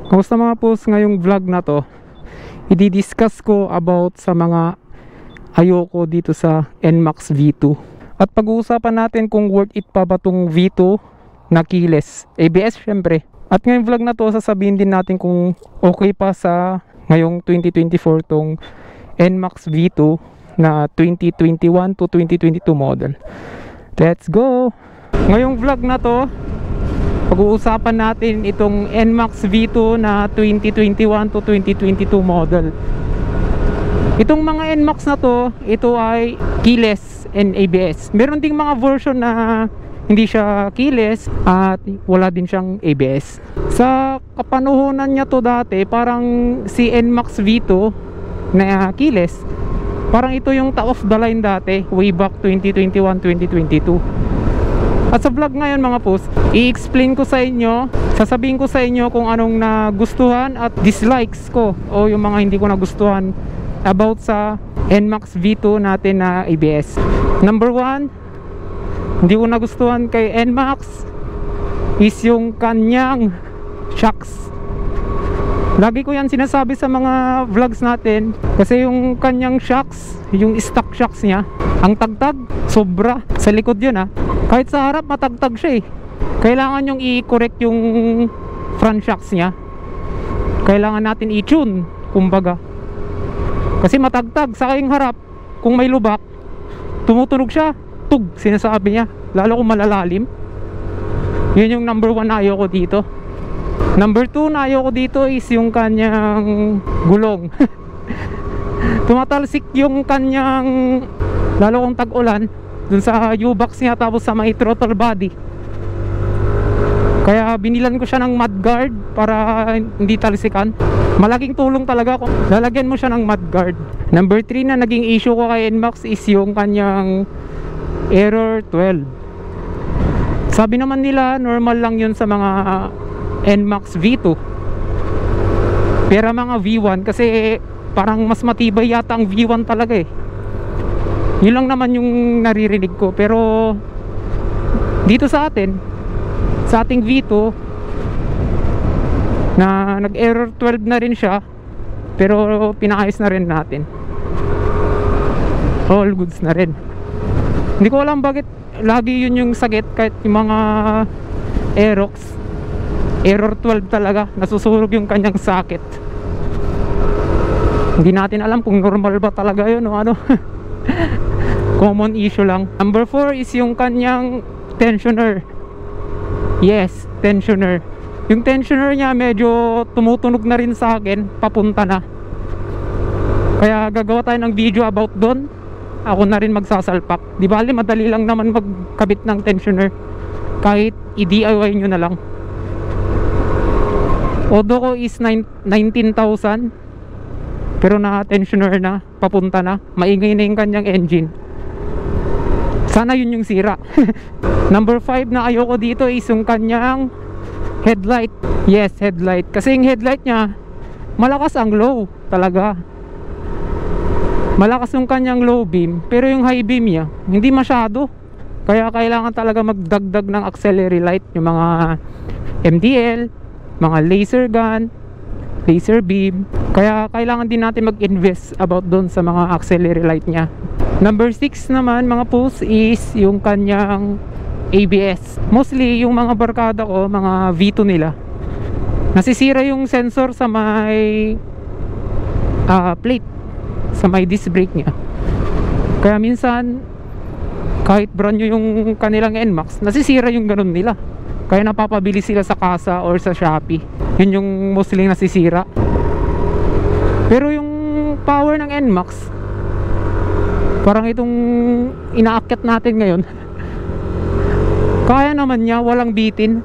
Kamusta mga pus, ngayong vlog na to i-discuss ko about sa mga ayoko dito sa NMAX V2 at pag-uusapan natin kung worth it pa ba tong V2 na keyless ABS syempre. At ngayong vlog na to sasabihin din natin kung okay pa sa ngayong 2024 tong NMAX V2 na 2021 to 2022 model. Let's go! Ngayong vlog na to pag-uusapan natin itong NMAX V2 na 2021 to 2022 model. Itong mga NMAX na to, ito ay keyless and ABS. Meron ding mga version na hindi siya keyless at wala din siyang ABS. Sa kapanuhunan niya to dati, parang si NMAX V2 na keyless, parang ito yung top of the line dati, way back 2021-2022. At sa vlog ngayon mga post, i-explain ko sa inyo, sasabihin ko sa inyo kung anong nagustuhan at dislikes ko o yung mga hindi ko nagustuhan about sa NMAX V2 natin na ABS. Number 1, hindi ko nagustuhan kay NMAX is yung kanyang shocks. Lagi ko yan sinasabi sa mga vlogs natin kasi yung kanyang shocks, yung stock shocks niya, ang tagtag, sobra. Sa likod yun ha. Kahit sa harap matagtag siya eh. Kailangan yung i-correct yung front shocks niya. Kailangan natin i-tune, kumbaga. Kasi matagtag sa kayong harap. Kung may lubak, tumutunog siya. Tug, sinasabi niya. Lalo kung malalalim. Yun yung number 1 na ayoko dito. Number 2 na ayoko dito is yung kanyang gulong. Tumatalsik yung kanyang, lalo kung tag-ulan, dun sa U-box niya tapos sa may throttle body. Kaya binilan ko siya ng mudguard para hindi talsikan. Malaking tulong talaga kung lalagyan mo siya ng mudguard. Number 3 na naging issue ko kay NMAX is yung kanyang error 12. Sabi naman nila normal lang yun sa mga NMAX V2, pero mga V1 kasi parang mas matibay yata ang V1 talaga eh. Yun lang naman yung naririnig ko. Pero dito sa atin, sa ating V2 na nag-error 12 na rin siya, pero pinaayos na rin natin. All goods na rin. Hindi ko alam bakit lagi yun yung sagit kahit yung mga Aerox. Error 12 talaga, nasusurog yung kanyang socket. Hindi natin alam kung normal ba talaga yun o ano. Common issue lang. Number 4 is yung kanyang tensioner. Yes, tensioner. Yung tensioner niya medyo tumutunog na rin sa akin, papunta na. Kaya gagawa tayo ng video about doon. Ako na rin magsasalpak. Di bali madali lang naman magkabit ng tensioner. Kahit i-DIY nyo na lang. Odo ko is 19,000. Pero na-tensioner na, papunta na. Maingay na yung kanyang engine. Sana yun yung sira. Number 5 na ayoko dito is yung kanyang headlight. Yes, headlight. Kasi yung headlight niya, malakas ang low talaga. Malakas yung kanyang low beam, pero yung high beam niya, hindi masyado. Kaya kailangan talaga magdagdag ng auxiliary light. Yung mga MDL, mga laser gun, laser beam. Kaya kailangan din natin mag-invest about doon sa mga auxiliary light niya. Number 6 naman mga pools is yung kanyang ABS. Mostly yung mga barkada ko, mga V2 nila, nasisira yung sensor sa may plate, sa may disc brake niya. Kaya minsan kahit brand new yung kanilang NMAX, nasisira yung ganun nila. Kaya napapabili sila sa Kasa or sa Shopee. Yun yung mostly nasisira. Pero yung power ng NMAX, parang itong inaakyat natin ngayon, kaya naman niya, walang bitin.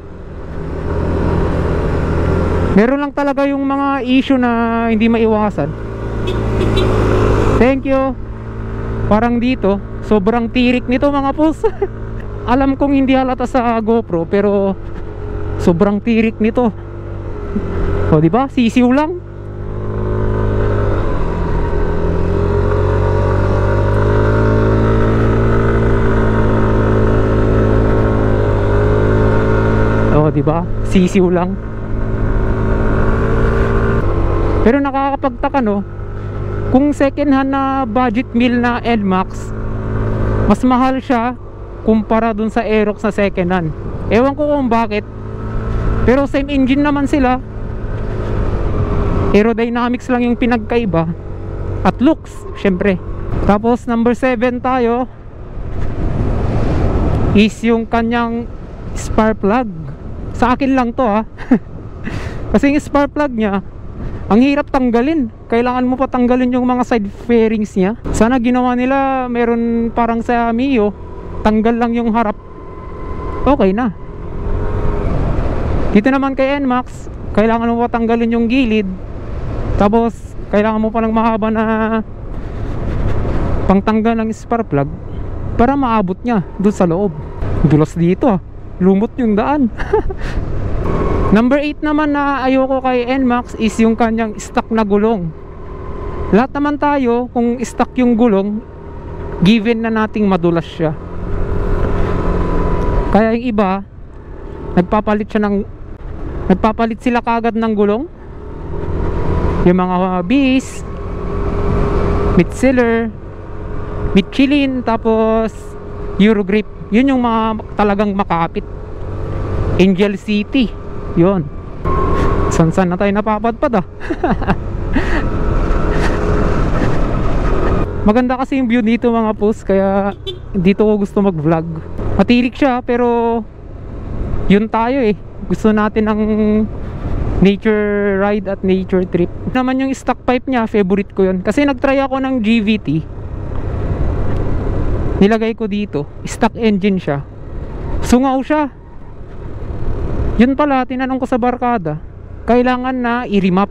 Meron lang talaga yung mga issue na hindi maiwasan. Thank you. Parang dito, sobrang tirik nito mga pus. Alam kong hindi halata sa GoPro, pero sobrang tirik nito. O diba? Sisiw lang. O diba? Sisiw lang. nakakapagtaka, no? Kung second hand na budget meal na NMAX, mas mahal siya kumpara dun sa Aerox na second hand. Ewan ko kung bakit, pero same engine naman sila. Aerodynamics lang yung pinagkaiba, at looks syempre. Tapos number 7 tayo is yung kanyang spark plug. Sa akin lang to, ha. Kasi yung spark plug nya, ang hirap tanggalin. Kailangan mo pa tanggalin yung mga side fairings nya. Sana ginawa nila, meron parang sa Mio, tanggal lang yung harap, okay na. Dito naman kay NMAX, kailangan mo pa tanggalin yung gilid, tapos kailangan mo pa ng mahaba na pangtanggal ng spark plug para maabot nya doon sa loob. Dulas dito, ha. Lumot yung daan. Number 8 naman na ayoko kay NMAX is yung kanyang stock na gulong. Lahat naman tayo, kung stock yung gulong, given na nating madulas siya. Kaya yung iba, nagpapalit sila kagad ng gulong. Yung mga Bis, Midseller, Michelin, tapos Eurogrip. Yun yung mga talagang makapit. Angel City, yun. San na tayo napapadpad, ah. Maganda kasi yung view dito, mga post, kaya dito ko gusto mag vlog. Matirik siya, pero yun tayo, eh. Gusto natin ang nature ride at nature trip. Naman yung stock pipe nya, favorite ko yun. Kasi nagtry ako ng GVT, nilagay ko dito, stock engine siya, sungaw siya. Yun pala, tinanong ko sa barkada, kailangan na i-remap.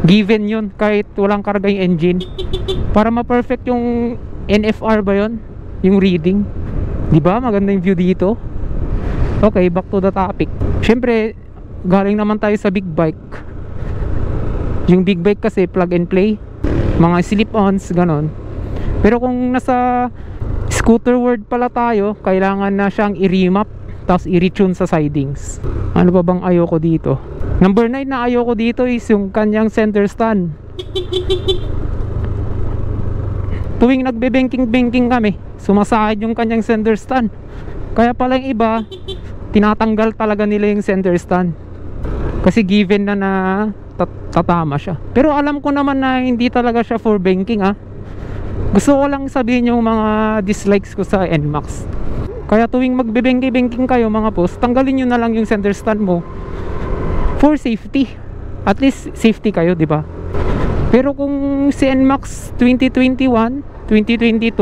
Given yun, kahit walang karga yung engine, para ma-perfect yung NFR ba yun, yung reading. Diba? Maganda yung view dito. Okay, back to the topic. Syempre, galing naman tayo sa big bike. Yung big bike kasi plug and play, mga slip-ons, ganon. Pero kung nasa scooter world pala tayo, kailangan na siyang i-remap, tapos i-retune sa sidings. Ano ba bang ayoko dito? Number 9 na ayoko dito is yung kanyang center stand. Tuwing nagbe-banking kami, sumasahid yung kanyang center stand. Kaya pala yung iba, tinatanggal talaga nila yung center stand. Kasi given na tatama siya. Pero alam ko naman na hindi talaga siya for banking, ha. Gusto ko lang sabihin yung mga dislikes ko sa NMAX. Kaya tuwing magbe-banking kayo, mga post, tanggalin nyo na lang yung center stand mo for safety. At least safety kayo, di ba? Pero kung si NMAX 2021, 2022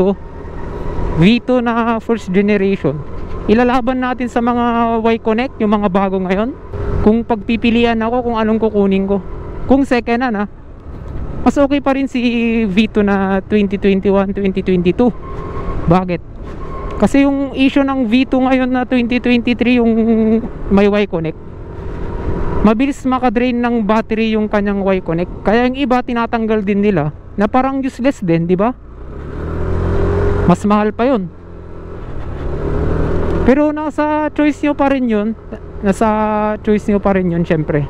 V2 na first generation, ilalaban natin sa mga Y-Connect, yung mga bago ngayon. Kung pagpipilian ako kung anong kukunin ko, kung second hand, ha, mas okay pa rin si V2 na 2021, 2022. Bakit? Kasi yung issue ng V2 ngayon na 2023, yung may Y-Connect, mabilis makadrain ng battery yung kanyang Y-Connect. Kaya yung iba tinatanggal din nila, na parang useless din, di ba? Mas mahal pa yun. Pero nasa choice nyo pa rin yun. Syempre.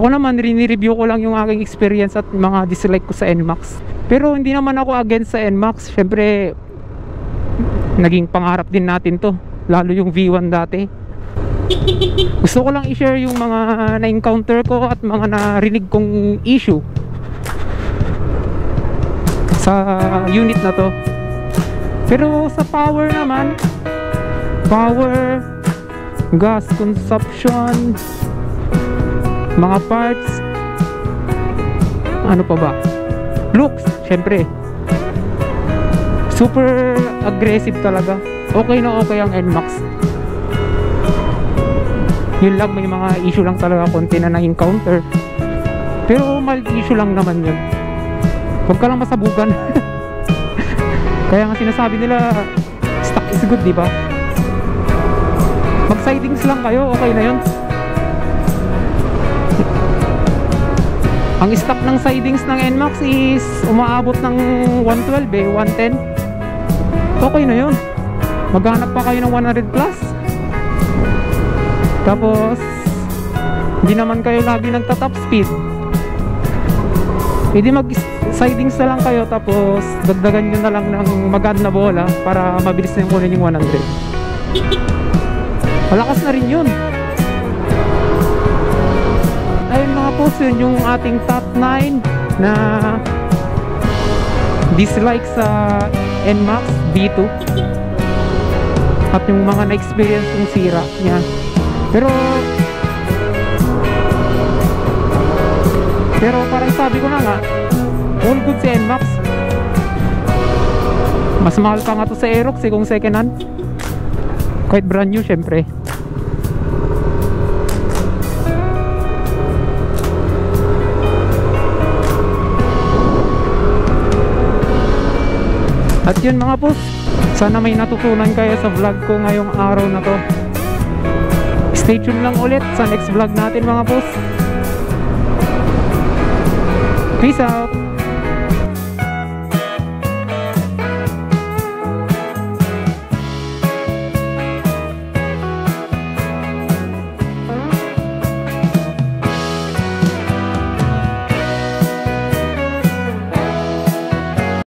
Ako naman, rini-review ko lang yung aking experience at mga dislike ko sa NMAX. Pero hindi naman ako against sa NMAX. Syempre, naging pangarap din natin to, lalo yung V1 dati. Gusto ko lang i-share yung mga na-encounter ko at mga narinig kong issue sa unit na to. Pero sa power naman, power, gas consumption, mga parts, ano pa ba, looks, syempre super aggressive talaga. Okay na okay ang NMAX. Yun lang, may mga issue lang talaga konti na na-encounter, pero mild issue lang naman yun. Huwag ka lang masabugan. Kaya nga sinasabi nila, stock is good, di ba? Mag sidings lang kayo, okay na yun. Ang stock ng sidings ng NMAX is umaabot ng 112, 110. Okay na yun. Maghanap pa kayo ng 100 plus. Tapos hindi naman kayo lagi nagta-top speed. Hindi mag-sidings na lang kayo, tapos dagdagan nyo na lang ng maganda na bola para mabilis na yung kunin yung 100. Malakas na rin yun. Ayun mga boss, yun yung ating top 9 na dislike sa NMAX V2 at yung mga na-experience yung sira niya. Pero parang sabi ko na nga, all good si NMAX. Mas mahal pa nga to sa Aerox kung second hand, kahit brand new syempre. At yun mga boss, sana may natutunan kayo sa vlog ko ngayong araw na to. Stay tuned lang ulit sa next vlog natin mga boss. Peace out!